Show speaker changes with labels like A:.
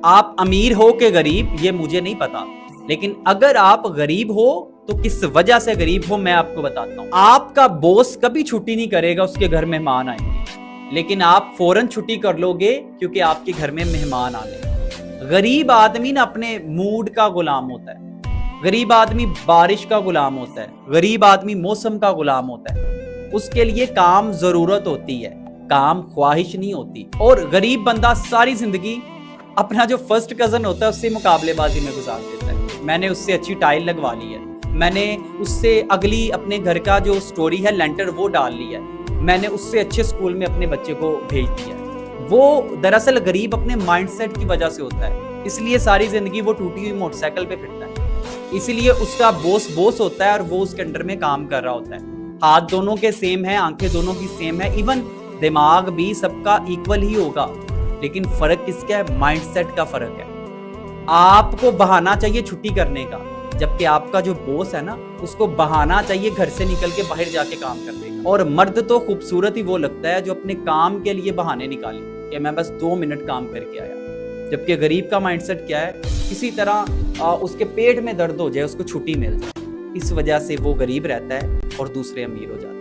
A: آپ امیر ہو کہ غریب یہ مجھے نہیں پتا، لیکن اگر آپ غریب ہو تو کس وجہ سے غریب ہو میں آپ کو بتاتا ہوں۔ آپ کا باس کبھی چھٹی نہیں کرے گا، اس کے گھر مہمان آئیں گے، لیکن آپ فوراً چھٹی کر لو گے کیونکہ آپ کے گھر میں مہمان آنے گے۔ غریب آدمی نا اپنے موڈ کا غلام ہوتا ہے، غریب آدمی بارش کا غلام ہوتا ہے، غریب آدمی موسم کا غلام ہوتا ہے۔ اس کے لیے کام ضرورت ہوتی ہے، کام خواہش نہیں ہوتی۔ اور غریب بندہ ساری زندگی اپنا جو فرسٹ کزن ہوتا ہے اس سے مقابلے بازی میں گزار دیتا ہے۔ میں نے اس سے اچھی ٹائل لگوا لی ہے، میں نے اس سے اگلی اپنے گھر کا جو سٹوری ہے لینٹر وہ ڈال لی ہے، میں نے اس سے اچھے سکول میں اپنے بچے کو بھیج دیا ہے۔ وہ دراصل غریب اپنے مائنڈ سیٹ کی وجہ سے ہوتا ہے، اس لیے ساری زندگی وہ ٹوٹی ہوئی موٹر سائیکل پہ پھرتا ہے، اسی لیے اس کا بوس ہوتا ہے اور وہ اس کے انڈر میں کام کر رہا ہوتا ہے۔ ہاتھ دونوں کے سیم ہیں، آنکھیں دونوں کی سیم ہے، ایون دماغ بھی سب کا ایکول ہی ہوگا، لیکن فرق کس کا ہے؟ مائنڈ سیٹ کا فرق ہے۔ آپ کو بہانا چاہیے چھٹی کرنے کا، جبکہ آپ کا جو باس ہے نا اس کو بہانا چاہیے گھر سے نکل کے باہر جا کے کام کرنے کا۔ اور مرد تو خوبصورت ہی وہ لگتا ہے جو اپنے کام کے لیے بہانے نکالے کہ میں بس 2 منٹ کام کر کے آیا، جبکہ غریب کا مائنڈ سیٹ کیا ہے؟ کسی طرح اس کے پیٹ میں درد ہو جائے اس کو چھٹی مل جائے، اس وجہ سے وہ غریب رہتا ہے اور دوسرے امیر ہو جاتے ہیں۔